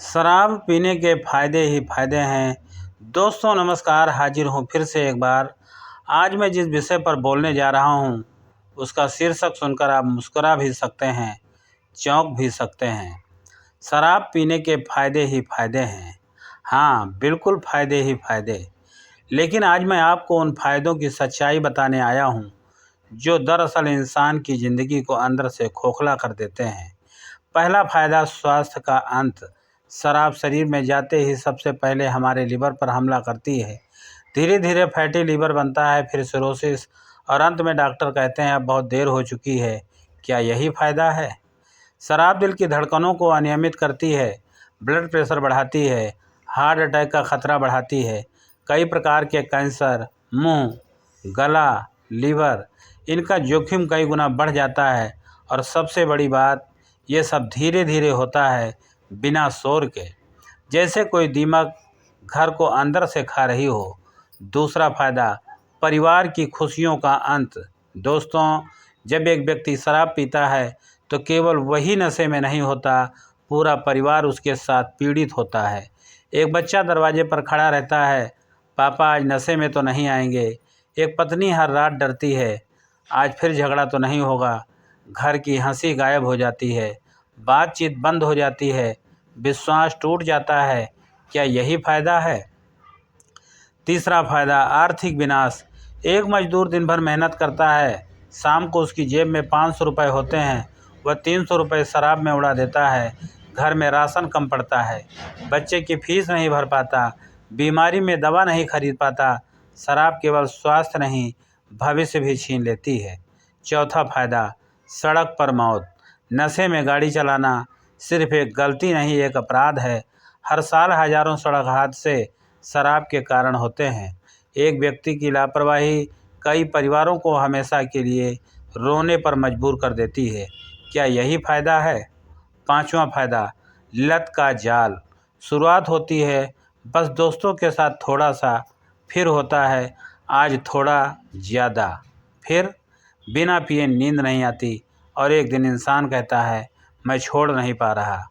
शराब पीने के फ़ायदे ही फ़ायदे हैं। दोस्तों नमस्कार, हाजिर हूँ फिर से एक बार। आज मैं जिस विषय पर बोलने जा रहा हूँ उसका शीर्षक सुनकर आप मुस्कुरा भी सकते हैं, चौंक भी सकते हैं। शराब पीने के फ़ायदे ही फ़ायदे हैं। हाँ, बिल्कुल फ़ायदे ही फ़ायदे। लेकिन आज मैं आपको उन फ़ायदों की सच्चाई बताने आया हूँ जो दरअसल इंसान की ज़िंदगी को अंदर से खोखला कर देते हैं। पहला फ़ायदा, स्वास्थ्य का अंत। शराब शरीर में जाते ही सबसे पहले हमारे लीवर पर हमला करती है। धीरे धीरे फैटी लीवर बनता है, फिर सिरोसिस, और अंत में डॉक्टर कहते हैं अब बहुत देर हो चुकी है। क्या यही फ़ायदा है? शराब दिल की धड़कनों को अनियमित करती है, ब्लड प्रेशर बढ़ाती है, हार्ट अटैक का खतरा बढ़ाती है। कई प्रकार के कैंसर, मुंह, गला, लीवर, इनका जोखिम कई गुना बढ़ जाता है। और सबसे बड़ी बात, ये सब धीरे धीरे होता है, बिना शोर के, जैसे कोई दीमक घर को अंदर से खा रही हो। दूसरा फ़ायदा, परिवार की खुशियों का अंत। दोस्तों, जब एक व्यक्ति शराब पीता है तो केवल वही नशे में नहीं होता, पूरा परिवार उसके साथ पीड़ित होता है। एक बच्चा दरवाजे पर खड़ा रहता है, पापा आज नशे में तो नहीं आएंगे। एक पत्नी हर रात डरती है, आज फिर झगड़ा तो नहीं होगा। घर की हंसी गायब हो जाती है, बातचीत बंद हो जाती है, विश्वास टूट जाता है। क्या यही फ़ायदा है? तीसरा फ़ायदा, आर्थिक विनाश। एक मजदूर दिन भर मेहनत करता है, शाम को उसकी जेब में 500 रुपये होते हैं, वह 300 रुपये शराब में उड़ा देता है। घर में राशन कम पड़ता है, बच्चे की फीस नहीं भर पाता, बीमारी में दवा नहीं खरीद पाता। शराब केवल स्वास्थ्य नहीं, भविष्य भी छीन लेती है। चौथा फ़ायदा, सड़क पर मौत। नशे में गाड़ी चलाना सिर्फ एक गलती नहीं, एक अपराध है। हर साल हज़ारों सड़क हादसे शराब के कारण होते हैं। एक व्यक्ति की लापरवाही कई परिवारों को हमेशा के लिए रोने पर मजबूर कर देती है। क्या यही फ़ायदा है? पांचवा फ़ायदा, लत का जाल। शुरुआत होती है बस दोस्तों के साथ थोड़ा सा, फिर होता है आज थोड़ा ज़्यादा, फिर बिना पिए नींद नहीं आती, और एक दिन इंसान कहता है मैं छोड़ नहीं पा रहा।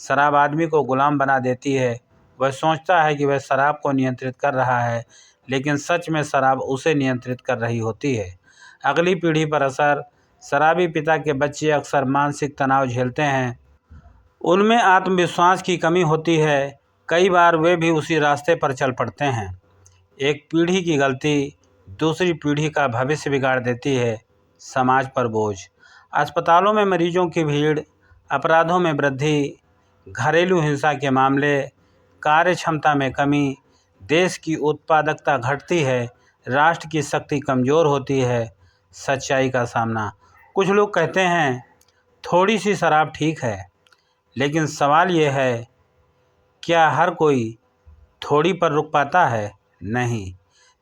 शराब आदमी को गुलाम बना देती है। वह सोचता है कि वह शराब को नियंत्रित कर रहा है, लेकिन सच में शराब उसे नियंत्रित कर रही होती है। अगली पीढ़ी पर असर। शराबी पिता के बच्चे अक्सर मानसिक तनाव झेलते हैं, उनमें आत्मविश्वास की कमी होती है, कई बार वे भी उसी रास्ते पर चल पड़ते हैं। एक पीढ़ी की गलती दूसरी पीढ़ी का भविष्य बिगाड़ देती है। समाज पर बोझ। अस्पतालों में मरीजों की भीड़, अपराधों में वृद्धि, घरेलू हिंसा के मामले, कार्य क्षमता में कमी, देश की उत्पादकता घटती है, राष्ट्र की शक्ति कमज़ोर होती है। सच्चाई का सामना। कुछ लोग कहते हैं थोड़ी सी शराब ठीक है, लेकिन सवाल ये है, क्या हर कोई थोड़ी पर रुक पाता है? नहीं,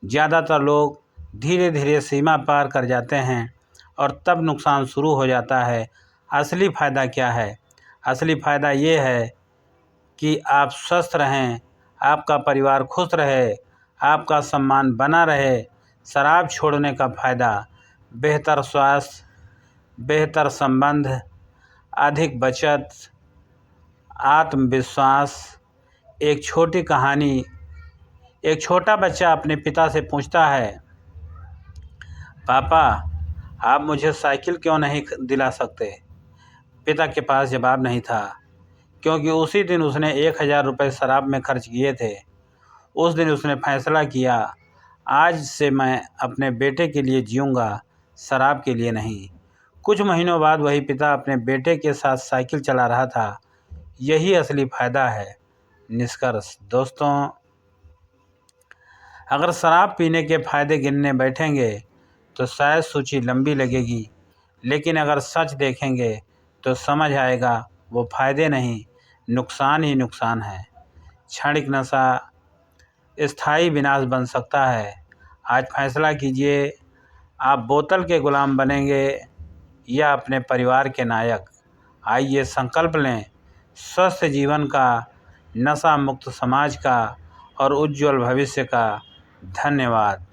ज़्यादातर लोग धीरे धीरे सीमा पार कर जाते हैं, और तब नुकसान शुरू हो जाता है। असली फ़ायदा क्या है? असली फ़ायदा ये है कि आप स्वस्थ रहें, आपका परिवार खुश रहे, आपका सम्मान बना रहे। शराब छोड़ने का फ़ायदा, बेहतर स्वास्थ्य, बेहतर संबंध, अधिक बचत, आत्मविश्वास। एक छोटी कहानी। एक छोटा बच्चा अपने पिता से पूछता है, पापा आप मुझे साइकिल क्यों नहीं दिला सकते? पिता के पास जवाब नहीं था, क्योंकि उसी दिन उसने 1000 रुपये शराब में खर्च किए थे। उस दिन उसने फैसला किया, आज से मैं अपने बेटे के लिए जीऊँगा, शराब के लिए नहीं। कुछ महीनों बाद वही पिता अपने बेटे के साथ साइकिल चला रहा था। यही असली फ़ायदा है। निष्कर्ष। दोस्तों, अगर शराब पीने के फ़ायदे गिनने बैठेंगे तो शायद सूची लंबी लगेगी, लेकिन अगर सच देखेंगे तो समझ आएगा वो फ़ायदे नहीं, नुकसान ही नुकसान है। क्षणिक नशा स्थायी विनाश बन सकता है। आज फैसला कीजिए, आप बोतल के गुलाम बनेंगे या अपने परिवार के नायक। आइए संकल्प लें, स्वस्थ जीवन का, नशा मुक्त समाज का, और उज्जवल भविष्य का। धन्यवाद।